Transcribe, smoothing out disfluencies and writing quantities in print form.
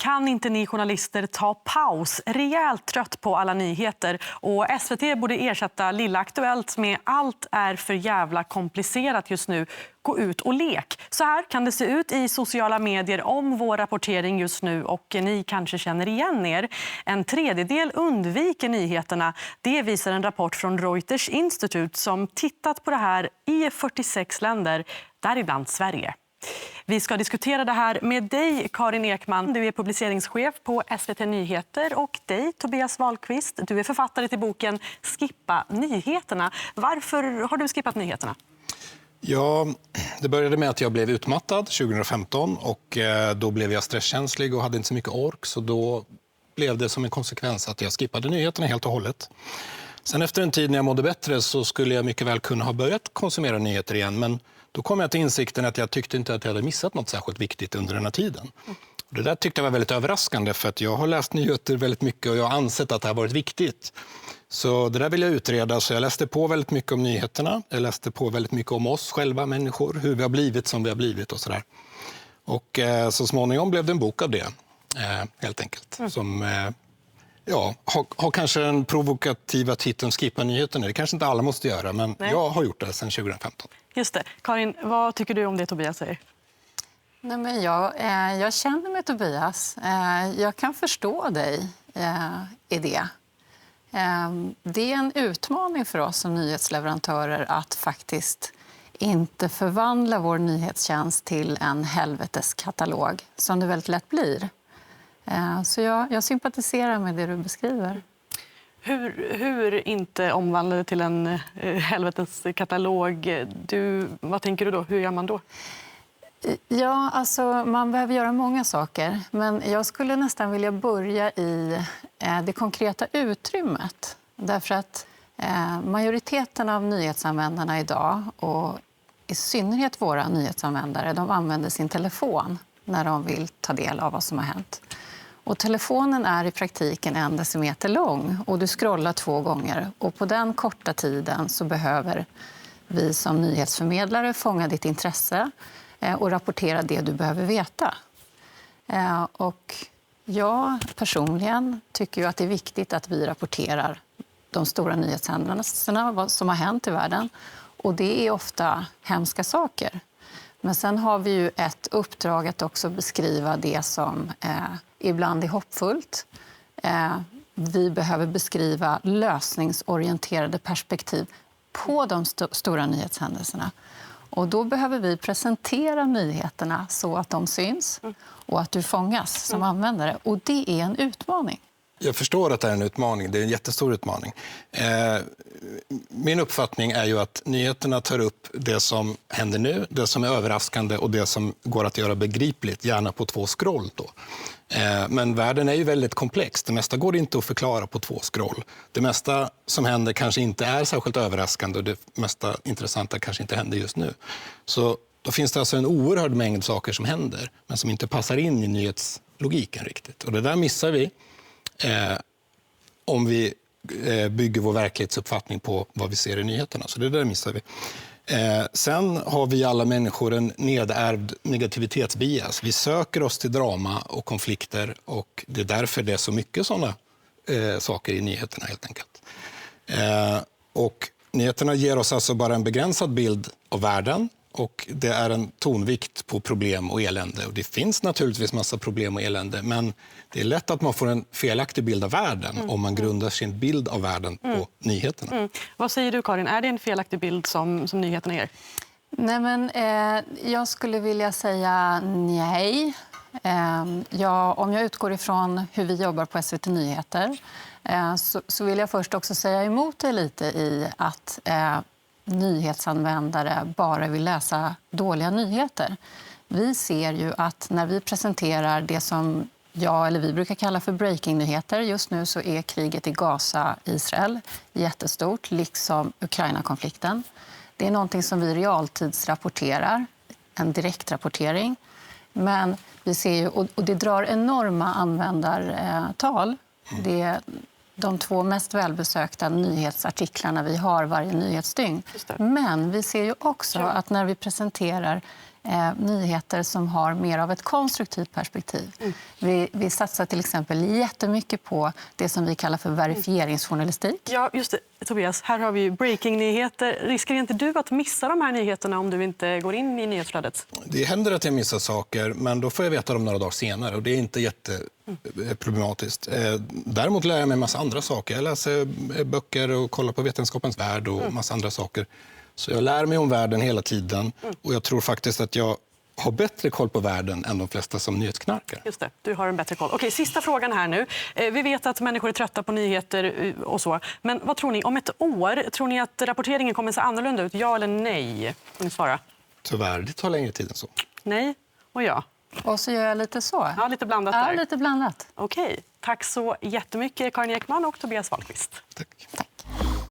Kan inte ni journalister ta paus? Rejält trött på alla nyheter. Och SVT borde ersätta Lilla Aktuellt med allt är för jävla komplicerat just nu. Gå ut och lek. Så här kan det se ut i sociala medier om vår rapportering just nu, och ni kanske känner igen er. En tredjedel undviker nyheterna. Det visar en rapport från Reuters Institute som tittat på det här i 46 länder, däribland Sverige. Vi ska diskutera det här med dig, Karin Ekman. Du är publiceringschef på SVT Nyheter, och dig, Tobias Wahlqvist. Du är författare till boken Skippa nyheterna. Varför har du skippat nyheterna? Ja, det började med att jag blev utmattad 2015 och då blev jag stresskänslig och hade inte så mycket ork, så då blev det som en konsekvens att jag skippade nyheterna helt och hållet. Sen efter en tid när jag mådde bättre så skulle jag mycket väl kunna ha börjat konsumera nyheter igen, men då kom jag till insikten att jag tyckte inte att jag hade missat något särskilt viktigt under den här tiden. Och det där tyckte jag var väldigt överraskande, för att jag har läst nyheter väldigt mycket och jag har ansett att det har varit viktigt. Så det där vill jag utreda, så jag läste på väldigt mycket om nyheterna. Jag läste på väldigt mycket om oss själva människor, hur vi har blivit som vi har blivit och sådär. Och så småningom blev det en bok av det, helt enkelt. Som har kanske den provokativa titeln Skippa nyheterna. Det kanske inte alla måste göra, men jag har gjort det sedan 2015. Just det. Karin, vad tycker du om det Tobias säger? Nej, men jag känner med Tobias. Jag kan förstå dig i det. Det är en utmaning för oss som nyhetsleverantörer att faktiskt inte förvandla vår nyhetstjänst till en helveteskatalog, som det väldigt lätt blir. Så jag sympatiserar med det du beskriver. Hur inte omvandla det till en helveteskatalog? Vad tänker du då? Hur gör man då? Ja, alltså man behöver göra många saker. Men jag skulle nästan vilja börja i det konkreta utrymmet. Därför att majoriteten av nyhetsanvändarna idag, och i synnerhet våra nyhetsanvändare, de använder sin telefon när de vill ta del av vad som har hänt. Och telefonen är i praktiken 1 decimeter lång och du scrollar 2 gånger. Och på den korta tiden så behöver vi som nyhetsförmedlare fånga ditt intresse och rapportera det du behöver veta. Och jag personligen tycker ju att det är viktigt att vi rapporterar de stora nyhetshändelserna, vad som har hänt i världen. Och det är ofta hemska saker. Men sen har vi ju ett uppdrag att också beskriva det som ibland är hoppfullt. Vi behöver beskriva lösningsorienterade perspektiv på de stora nyhetshändelserna. Och då behöver vi presentera nyheterna så att de syns och att du fångas som användare. Och det är en utmaning. Jag förstår att det är en utmaning. Det är en jättestor utmaning. Min uppfattning är ju att nyheterna tar upp det som händer nu, det som är överraskande och det som går att göra begripligt, gärna på 2 scroll då. Men världen är ju väldigt komplex. Det mesta går inte att förklara på 2 scroll. Det mesta som händer kanske inte är särskilt överraskande och det mesta intressanta kanske inte händer just nu. Så då finns det alltså en oerhörd mängd saker som händer men som inte passar in i nyhetslogiken riktigt. Och det där missar vi om vi bygger vår verklighetsuppfattning på vad vi ser i nyheterna. Så det där missar vi. Sen har vi alla människor en nedärvd negativitetsbias. Vi söker oss till drama och konflikter och det är därför det är så mycket sådana saker i nyheterna helt enkelt. Och nyheterna ger oss alltså bara en begränsad bild av världen och det är en tonvikt på problem och elände. Och det finns naturligtvis massa problem och elände, men det är lätt att man får en felaktig bild av världen om man grundar sin bild av världen på nyheterna. Vad säger du, Karin? Är det en felaktig bild som nyheterna ger? Nej, men jag skulle vilja säga nej. Om jag utgår ifrån hur vi jobbar på SVT Nyheter så vill jag först också säga emot det lite i att nyhetsanvändare bara vill läsa dåliga nyheter. Vi ser ju att när vi presenterar det som vi brukar kalla för breaking-nyheter. Just nu så är kriget i Gaza, Israel, jättestort, liksom Ukraina-konflikten. Det är någonting som vi realtidsrapporterar, en direktrapportering. Men vi ser ju, och det drar enorma användartal. Det är de 2 mest välbesökta nyhetsartiklarna vi har varje nyhetsdygn. Men vi ser ju också att när vi presenterar nyheter som har mer av ett konstruktivt perspektiv. Vi satsar till exempel jättemycket på det som vi kallar för verifieringsjournalistik. Ja, just det. Tobias, här har vi breaking-nyheter. Riskerar inte du att missa de här nyheterna om du inte går in i nyhetsflödet? Det händer att jag missar saker, men då får jag veta dem några dagar senare. Och det är inte jätteproblematiskt. Däremot lär jag mig en massa andra saker. Jag läser böcker och kollar på Vetenskapens värld och massa andra saker. Så jag lär mig om världen hela tiden. Och jag tror faktiskt att jag har bättre koll på världen än de flesta som nyhetsknarkar. Just det, du har en bättre koll. Okej, sista frågan här nu. Vi vet att människor är trötta på nyheter och så. Men vad tror ni? Om ett år, tror ni att rapporteringen kommer se annorlunda ut? Ja eller nej? Får ni svara. Tyvärr, det tar längre tid än så. Nej och ja. Och så gör jag lite så. Ja, lite blandat Ja, där. lite blandat. Okej, tack så jättemycket Karin Ekman och Tobias Wahlqvist. Tack.